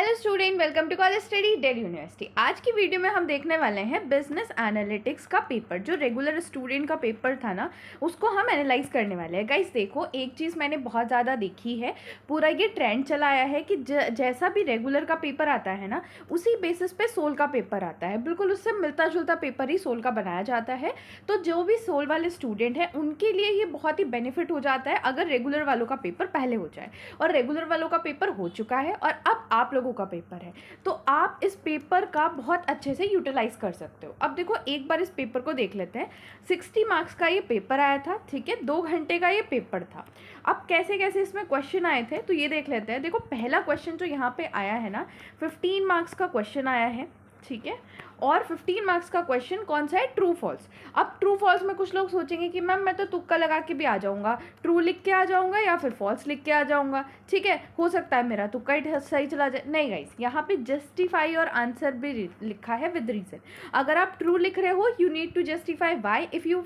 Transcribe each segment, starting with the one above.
Hello student, welcome to college study Delhi university. आज की video में हम देखने वाले हैं बिजनेस एनालिटिक्स का पेपर। जो रेगुलर स्टूडेंट का पेपर था ना, उसको हम एनालाइज करने वाले हैं। गाइस देखो, एक चीज़ मैंने बहुत ज़्यादा देखी है, पूरा ये ट्रेंड चला आया है कि जैसा भी रेगुलर का पेपर आता है ना, उसी बेसिस पे सोल का पेपर आता है। बिल्कुल उससे मिलता जुलता पेपर ही सोल का बनाया जाता है। तो जो भी सोल वाले स्टूडेंट हैं उनके लिए ये बहुत ही बेनिफिट हो जाता है अगर रेगुलर वालों का पेपर पहले हो जाए। और रेगुलर वालों का पेपर हो चुका है और अब आप लोगों का पेपर है, तो आप इस पेपर का बहुत अच्छे से यूटिलाइज कर सकते हो। अब देखो, एक बार इस पेपर को देख लेते हैं। 60 मार्क्स का ये पेपर आया था, ठीक है, 2 घंटे का ये पेपर था। अब कैसे कैसे इसमें क्वेश्चन आए थे तो ये देख लेते हैं। देखो, पहला क्वेश्चन जो यहाँ पे आया है ना, 15 मार्क्स का क्वेश्चन आया है, ठीक है। और 15 मार्क्स का क्वेश्चन कौन सा है? True false. अब ट्रू फॉल्स में कुछ लोग सोचेंगे कि मैम मैं तो तुक्का लगा के भी आ जाऊंगा, ट्रू लिख के आ जाऊंगा या फिर फॉल्स लिख के आ जाऊंगा, ठीक है, हो सकता है मेरा तुक्का ही सही चला जाए। नहीं गाइस, यहाँ पे जस्टिफाई और आंसर भी लिखा है विद रीजन। अगर आप ट्रू लिख रहे हो, you need to justify why. If you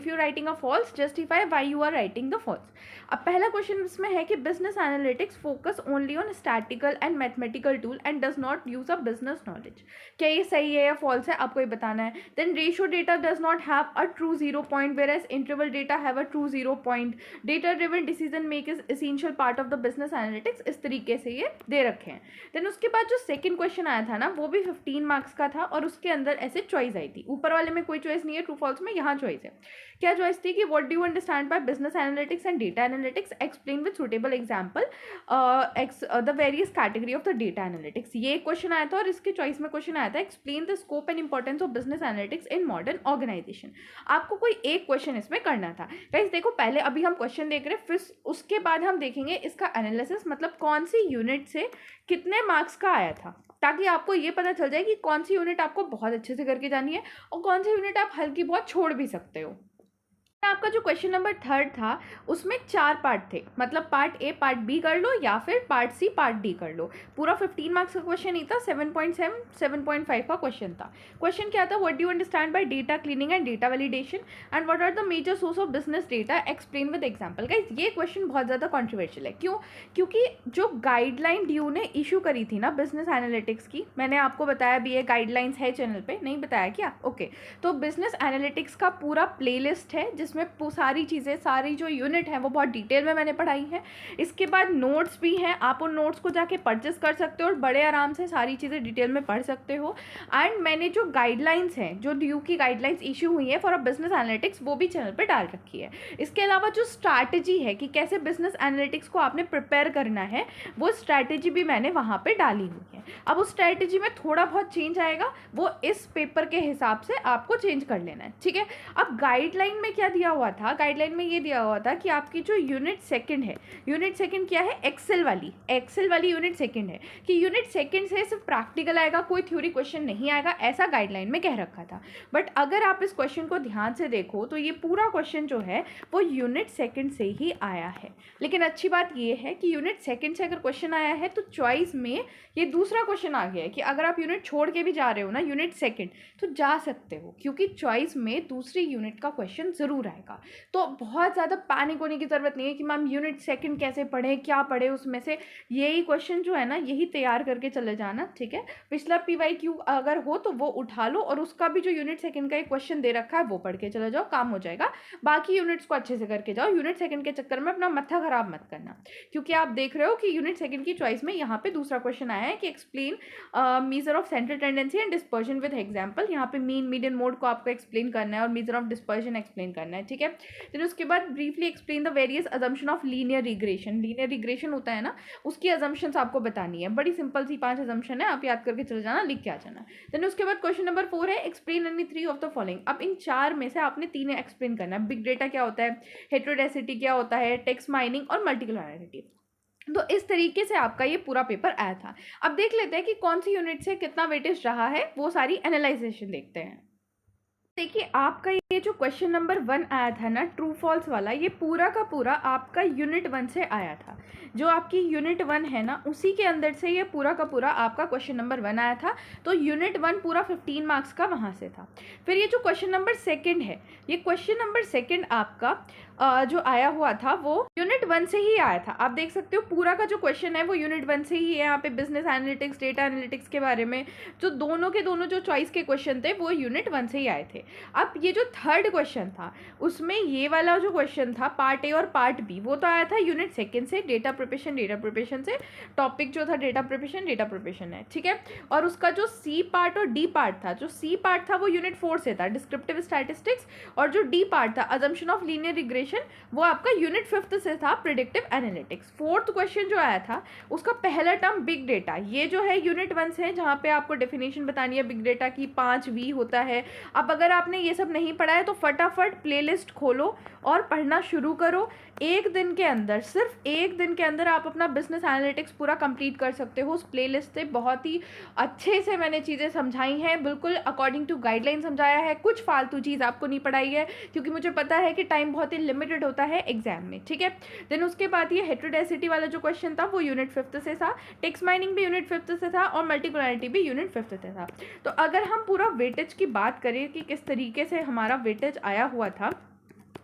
writing a false, justify why you are writing the false. अब पहला क्वेश्चन इसमें है कि business analytics focus only on statical and mathematical tool and does not use a business knowledge. क्या ये सही है या फॉल्स है, आपको ये बताना है। Then ratio data does not have a true 0 point whereas interval data have a true 0 point. Data driven decision make is essential part of the business analytics. इस तरीके से ये दे रखे हैं। देन उसके बाद जो सेकंड क्वेश्चन आया था ना, वो भी 15 मार्क्स का था और उसके अंदर ऐसे चॉइस आई थी। ऊपर वाले में कोई चॉइस नहीं है, ट्रू फॉल्स में यहाँ चॉइस है। क्या चॉइस थी कि what do you understand by business analytics and data analytics, explain with suitable example the various category of the data analytics. ये क्वेश्चन आया था और इसके चॉइस में क्वेश्चन आया था explain the scope and importance of business analytics in modern organisation. आपको कोई एक क्वेश्चन इसमें करना था। गाइस देखो, पहले अभी हम क्वेश्चन देख रहे हैं, फिर उसके बाद हम देखेंगे इसका एनालिसिस, मतलब कौन सी यूनिट से कितने मार्क्स का आया था, ताकि आपको ये पता चल जाए कि कौन सी यूनिट आपको बहुत अच्छे से करके जानी है और कौन सी यूनिट आप हल्की बहुत छोड़ भी सकते हो। आपका जो क्वेश्चन नंबर 3 था, उसमें 4 पार्ट थे, मतलब पार्ट ए पार्ट बी कर लो या फिर पार्ट सी पार्ट डी कर लो। पूरा 15 मार्क्स का क्वेश्चन नहीं था, 7.7 7.5 का क्वेश्चन था। क्वेश्चन क्या था? What do you understand by data cleaning and data validation and what are the major source of business data, explain with example. Guys ये क्वेश्चन बहुत ज़्यादा कॉन्ट्रोवर्शियल है। क्यों? क्योंकि जो गाइडलाइन ड्यू ने इशू करी थी ना बिजनेस एनालिटिक्स की, मैंने आपको बताया भी, ये गाइडलाइंस है चैनल पे, नहीं बताया क्या? ओके। तो बिजनेस एनालिटिक्स का पूरा प्लेलिस्ट है जिसमें सारी चीज़ें, सारी जो यूनिट है वो बहुत डिटेल में मैंने पढ़ाई है। इसके बाद नोट्स भी हैं, आप उन नोट्स को जाके परचेस कर सकते हो और बड़े आराम से सारी चीज़ें डिटेल में पढ़ सकते हो। एंड मैंने जो गाइडलाइंस हैं, जो ड्यू की गाइडलाइंस इशू हुई है फॉर अ बिजनेस एनालिटिक्स, वो भी चैनल पर डाल रखी है। इसके अलावा जो स्ट्रैटेजी है कि कैसे बिजनेस एनालिटिक्स को आपने प्रिपेयर करना है, वो स्ट्रैटेजी भी मैंने वहाँ पर डाली हुई है। अब उस स्ट्रैटेजी में थोड़ा बहुत चेंज आएगा, वो इस पेपर के हिसाब से आपको चेंज कर लेना है, ठीक है। अब गाइडलाइन में क्या दिया हुआ था? गाइडलाइन में ये दिया हुआ था कि आपकी जो यूनिट सेकंड है, यूनिट सेकंड क्या है? एक्सेल वाली यूनिट सेकंड है, कि यूनिट सेकंड से सिर्फ प्रैक्टिकल आएगा, कोई थ्योरी क्वेश्चन नहीं आएगा, ऐसा गाइडलाइन में कह रखा था। बट अगर आप इस क्वेश्चन को ध्यान से देखो तो ये पूरा क्वेश्चन जो है वो यूनिट सेकंड से ही आया है। लेकिन अच्छी बात ये है कि यूनिट सेकंड से अगर क्वेश्चन आया है तो चॉइस में ये दूसरा क्वेश्चन आ गया है कि अगर आप यूनिट छोड़ के भी जा रहे हो ना, यूनिट सेकंड, तो जा सकते हो, क्योंकि चॉइस में दूसरी यूनिट का क्वेश्चन ज़रूर आएगा। तो बहुत ज़्यादा पैनिक होने की ज़रूरत नहीं है कि मैम यूनिट सेकंड कैसे पढ़े, क्या पढ़े, उसमें से यही क्वेश्चन जो है ना, यही तैयार करके चले जाना, ठीक है। पिछला PYQ अगर हो तो वो उठा लो और उसका भी जो यूनिट सेकंड का एक क्वेश्चन दे रखा है वो पढ़ के चले जाओ, काम हो जाएगा। बाकी यूनिट्स को अच्छे से करके जाओ, यूनिट सेकंड के चक्कर में अपना मत्था खराब मत करना, क्योंकि आप देख रहे हो कि यूनिट सेकंड की चॉइस में यहाँ पे दूसरा क्वेश्चन आया है कि explain measure of central tendency and dispersion with example. यहाँ पे मीन, मीडियन, मोड को आपको एक्सप्लेन करना है और मेजर ऑफ डिस्पर्जन एक्सप्लेन करना है, ठीक है। फिर उसके बाद briefly explain the various assumption of linear regression होता है ना, उसकी अजम्पशंस आपको बतानी है। बड़ी सिंपल सी 5 अजम्पशन है, आप याद करके चले जाना, लिख के आ जाना। देन उसके बाद क्वेश्चन नंबर 4 है explain any 3 of the following. अब इन 4 में से आपने 3 एक्सप्लेन करना है। बिग डेटा क्या होता है, हेटेरोडेसिटी क्या होता है, टेक्स्ट माइनिंग और मल्टीक्लारिटी। तो इस तरीके से आपका ये पूरा पेपर आया था। अब देख लेते हैं कि कौन सी यूनिट से कितना वेटेज रहा है, वो सारी एनालाइजेशन देखते हैं। देखिए, आपका ये जो क्वेश्चन नंबर 1 आया था ना, ट्रू फॉल्स वाला, ये पूरा का पूरा आपका यूनिट 1 से आया था। जो आपकी यूनिट 1 है ना, उसी के अंदर से ये पूरा का पूरा आपका क्वेश्चन नंबर 1 आया था। तो यूनिट 1 पूरा 15 मार्क्स का वहाँ से था। फिर ये जो क्वेश्चन नंबर 2 है, ये क्वेश्चन नंबर 2 आपका जो आया हुआ था वो यूनिट 1 से ही आया था। आप देख सकते हो पूरा का जो क्वेश्चन है वो यूनिट 1 से ही है। यहाँ पे बिजनेस एनालिटिक्स, डेटा एनालिटिक्स के बारे में जो दोनों के दोनों जो चॉइस के क्वेश्चन थे वो यूनिट 1 से ही आए थे। अब ये जो थर्ड क्वेश्चन था उसमें ये वाला जो क्वेश्चन था पार्ट ए और पार्ट बी, वो तो आया था यूनिट 2 से, डेटा प्रिपरेशन से। टॉपिक जो था डेटा प्रिपरेशन है, ठीक है। और उसका जो सी पार्ट और डी पार्ट था, जो सी पार्ट था वो यूनिट 4 से था, डिस्क्रिप्टिव स्टैटिस्टिक्स, और जो डी पार्ट था अजम्पशन ऑफ लीनियर रिग्रेशन, वो आपका यूनिट 5 से था, प्रेडिक्टिव एनालिटिक्स। फोर्थ क्वेश्चन जो आया था उसका पहला टर्म बिग डेटा, ये जो है यूनिट 1 से है, जहाँ पे आपको डेफिनेशन बतानी है बिग डेटा की, 5V होता है। अब अगर आपने ये सब नहीं पढ़ा है तो फटाफट प्लेलिस्ट खोलो और पढ़ना शुरू करो। एक दिन के अंदर, सिर्फ एक दिन के अंदर आप अपना बिजनेस एनालिटिक्स पूरा कंप्लीट कर सकते हो उस प्लेलिस्ट से। बहुत ही अच्छे से मैंने चीज़ें समझाई हैं, बिल्कुल अकॉर्डिंग टू गाइडलाइन समझाया है, कुछ फालतू चीज़ आपको नहीं पढ़ाई है, क्योंकि मुझे पता है कि टाइम बहुत ही लिमिटेड होता है एग्जाम में, ठीक है। देन उसके बाद ये हेटेरोडाइसिटी वाला जो क्वेश्चन था वो यूनिट 5 से था, टेक्स्ट माइनिंग भी यूनिट 5 से था, और मल्टीपोलैरिटी भी यूनिट 5 से था। तो अगर हम पूरा वेटेज की बात करें कि किस तरीके से हमारा वेटेज आया हुआ था,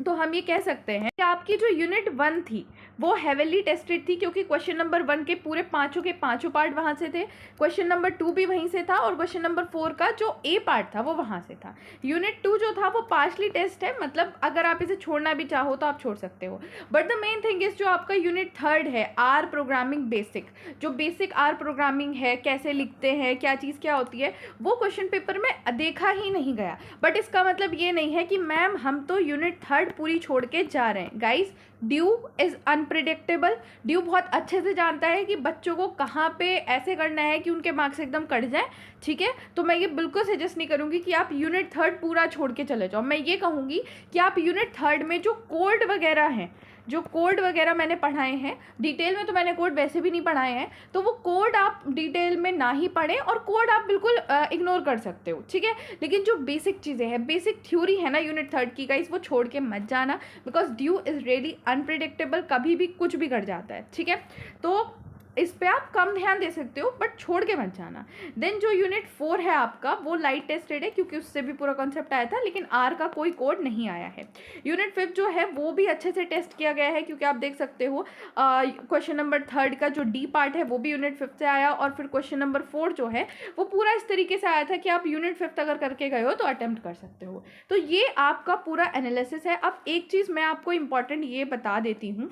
तो हम ये कह सकते हैं कि आपकी जो यूनिट 1 थी वो हेवीली टेस्टेड थी, क्योंकि क्वेश्चन नंबर 1 के पूरे पाँचों के पाँचों पार्ट वहाँ से थे, क्वेश्चन नंबर 2 भी वहीं से था, और क्वेश्चन नंबर 4 का जो ए पार्ट था वो वहाँ से था। यूनिट 2 जो था वो पार्शली टेस्ट है, मतलब अगर आप इसे छोड़ना भी चाहो तो आप छोड़ सकते हो। But the main thing is जो आपका यूनिट 3 है, आर प्रोग्रामिंग बेसिक, जो बेसिक आर प्रोग्रामिंग है, कैसे लिखते हैं, क्या चीज़ क्या होती है, वो क्वेश्चन पेपर में देखा ही नहीं गया। बट इसका मतलब ये नहीं है कि मैम हम तो यूनिट 3 पूरी छोड़ के जा रहे हैं। Guys, due is unpredictable. Due बहुत अच्छे से जानता है कि बच्चों को कहाँ पे ऐसे करना है कि उनके मार्क्स एकदम कट जाए, ठीक है। तो मैं ये बिल्कुल सजेस्ट नहीं करूँगी कि आप यूनिट 3 पूरा छोड़ के चले जाओ। मैं ये कहूँगी कि आप यूनिट 3 में जो कोड वगैरह हैं, जो कोड वगैरह मैंने पढ़ाए हैं, डिटेल में तो मैंने कोड वैसे भी नहीं पढ़ाए हैं, तो वो कोड आप डिटेल में ना ही पढ़ें, और कोड आप बिल्कुल इग्नोर कर सकते हो, ठीक है। लेकिन जो बेसिक चीज़ें हैं, बेसिक थ्योरी है ना यूनिट 3 की, गाइस, वो छोड़ के मत जाना, because due is really unpredictable, कभी भी कुछ भी कर जाता है, ठीक है। तो इस पे आप कम ध्यान दे सकते हो, बट छोड़ के मत जाना। देन जो यूनिट 4 है आपका वो लाइट टेस्टेड है, क्योंकि उससे भी पूरा कॉन्सेप्ट आया था, लेकिन आर का कोई कोड नहीं आया है। यूनिट 5 जो है वो भी अच्छे से टेस्ट किया गया है, क्योंकि आप देख सकते हो क्वेश्चन नंबर 3 का जो डी पार्ट है वो भी यूनिट 5 से आया, और फिर क्वेश्चन नंबर 4 जो है वो पूरा इस तरीके से आया था कि आप यूनिट 5 अगर करके गए हो तो अटेम्प्ट कर सकते हो। तो ये आपका पूरा एनालिसिस है। अब एक चीज़ मैं आपको इम्पॉर्टेंट ये बता देती हूँ,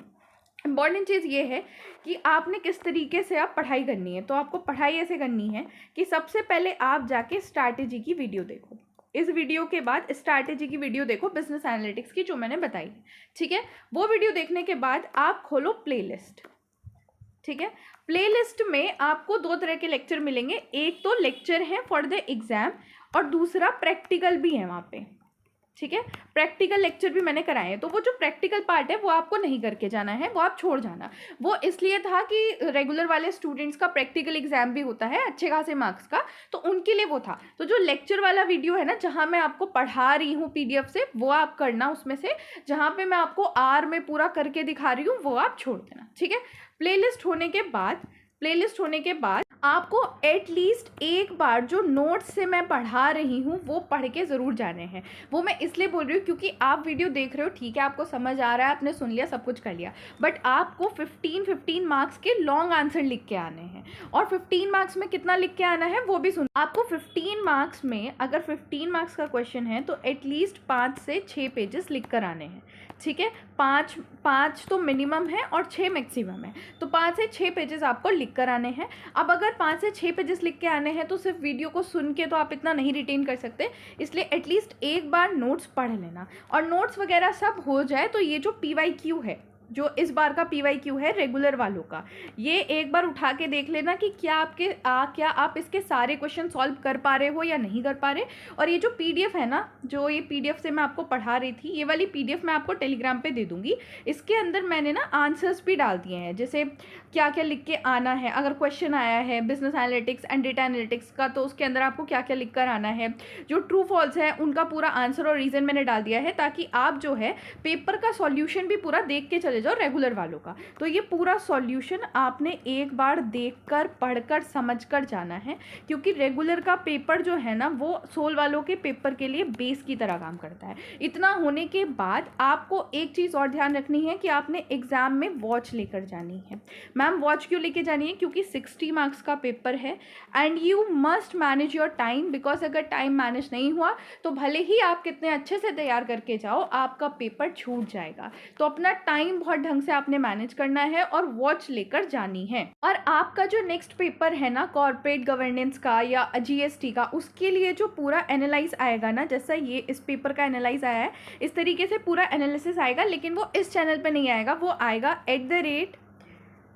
इम्पॉर्टेंट चीज़ ये है कि आपने किस तरीके से आप पढ़ाई करनी है। तो आपको पढ़ाई ऐसे करनी है कि सबसे पहले आप जाके स्ट्रैटेजी की वीडियो देखो, इस वीडियो के बाद स्ट्रैटेजी की वीडियो देखो बिजनेस एनालिटिक्स की, जो मैंने बताई है, ठीक है। वो वीडियो देखने के बाद आप खोलो प्लेलिस्ट, ठीक है। प्लेलिस्ट में आपको 2 तरह के लेक्चर मिलेंगे, एक तो लेक्चर है फॉर द एग्जाम, और दूसरा प्रैक्टिकल भी है वहाँ पे, ठीक है। प्रैक्टिकल लेक्चर भी मैंने कराए हैं, तो वो जो प्रैक्टिकल पार्ट है वो आपको नहीं करके जाना है, वो आप छोड़ जाना। वो इसलिए था कि रेगुलर वाले स्टूडेंट्स का प्रैक्टिकल एग्जाम भी होता है अच्छे खासे मार्क्स का, तो उनके लिए वो था। तो जो लेक्चर वाला वीडियो है ना, जहाँ मैं आपको पढ़ा रही हूँ PDF से, वो आप करना उसमें से, जहाँ पे मैं आपको आर में पूरा करके दिखा रही हूँ वो आप छोड़ देना, ठीक है। प्लेलिस्ट होने के बाद आपको एटलीस्ट एक बार जो नोट्स से मैं पढ़ा रही हूँ वो पढ़ के ज़रूर जाने हैं। वो मैं इसलिए बोल रही हूँ क्योंकि आप वीडियो देख रहे हो, ठीक है, आपको समझ आ रहा है, आपने सुन लिया, सब कुछ कर लिया, बट आपको 15 मार्क्स के लॉन्ग आंसर लिख के आने हैं। और 15 मार्क्स में कितना लिख के आना है वो भी सुन। आपको 15 मार्क्स में, अगर 15 मार्क्स का क्वेश्चन है तो एटलीस्ट 5 से 6 पेजेस लिख कर आने हैं, ठीक है। 5 तो मिनिमम है और 6 मैक्सिमम है, तो 5 से 6 पेजेस आपको लिख कर आने हैं। अब अगर 5 से 6 पेजेस लिख के आने हैं तो सिर्फ वीडियो को सुन के तो आप इतना नहीं रिटेन कर सकते, इसलिए एटलीस्ट एक बार नोट्स पढ़ लेना। और नोट्स वगैरह सब हो जाए तो ये जो PYQ है, जो इस बार का PYQ है रेगुलर वालों का, ये एक बार उठा के देख लेना कि क्या आप इसके सारे क्वेश्चन सॉल्व कर पा रहे हो या नहीं कर पा रहे। और ये जो PDF है ना, जो ये PDF से मैं आपको पढ़ा रही थी, ये वाली PDF मैं आपको टेलीग्राम पे दे दूँगी। इसके अंदर मैंने ना आंसर्स भी डाल दिए हैं, जैसे क्या क्या लिख के आना है। अगर क्वेश्चन आया है business analytics and data analytics का, तो उसके अंदर आपको क्या क्या लिख कर आना है। जो ट्रू फॉल्स है उनका पूरा आंसर और रीज़न मैंने डाल दिया है, ताकि आप जो है पेपर का सॉल्यूशन भी पूरा देख के चले चले जाओ रेगुलर वालों का। तो ये पूरा सॉल्यूशन आपने एक बार देखकर पढ़कर समझकर जाना है, क्योंकि रेगुलर का पेपर जो है ना वो सोल वालों के पेपर के लिए बेस की तरह काम करता है। इतना होने के बाद आपको एक चीज़ और ध्यान रखनी है कि आपने एग्ज़ाम में वॉच लेकर जानी है। मैम वॉच क्यों लेके जानी है? क्योंकि 60 मार्क्स का पेपर है and you must manage your time, because अगर टाइम मैनेज नहीं हुआ तो भले ही आप कितने अच्छे से तैयार करके जाओ, आपका पेपर छूट जाएगा। तो अपना टाइम बहुत ढंग से आपने मैनेज करना है और वॉच लेकर जानी है। और आपका जो नेक्स्ट पेपर है ना कॉर्पोरेट गवर्नेंस का या जीएसटी का, उसके लिए जो पूरा एनालाइज आएगा ना, जैसा ये इस पेपर का एनालाइज आया है इस तरीके से पूरा एनालिसिस आएगा, लेकिन वो इस चैनल पे नहीं आएगा, वो आएगा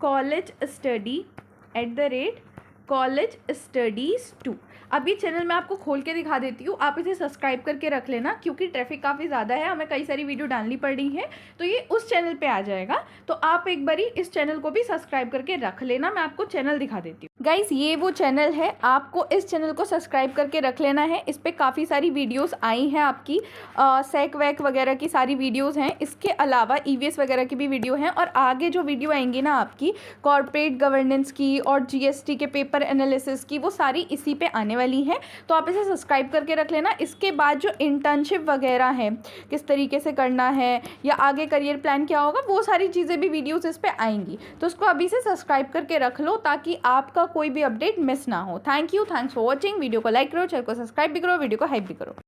@collegestudies2। अभी चैनल मैं आपको खोल के दिखा देती हूँ, आप इसे सब्सक्राइब करके रख लेना, क्योंकि ट्रैफिक काफ़ी ज़्यादा है, हमें कई सारी वीडियो डालनी पड़ रही है, तो ये उस चैनल पे आ जाएगा। तो आप एक बारी इस चैनल को भी सब्सक्राइब करके रख लेना। मैं आपको चैनल दिखा देती हूँ गाइस, ये वो चैनल है, आपको इस चैनल को सब्सक्राइब करके रख लेना है। इस पर काफ़ी सारी वीडियोज़ आई हैं आपकी, सेक वैक वगैरह की सारी वीडियोज़ हैं, इसके अलावा ईवीएस वगैरह की भी वीडियो हैं, और आगे जो वीडियो आएंगी ना आपकी कॉर्पोरेट गवर्नेंस की और जीएसटी के पेपर एनालिसिस की, वो सारी इसी पे आने वाली हैं। तो आप इसे सब्सक्राइब करके रख लेना। इसके बाद जो इंटर्नशिप वगैरह है, किस तरीके से करना है या आगे करियर प्लान क्या होगा, वो सारी चीज़ें भी वीडियोज़ इस पर आएंगी। तो उसको अभी से सब्सक्राइब करके रख लो ताकि आपका कोई भी अपडेट मिस ना हो। Thanks for watching. वीडियो को लाइक करो, चैनल को सब्सक्राइब भी करो, वीडियो को हाइप भी करो।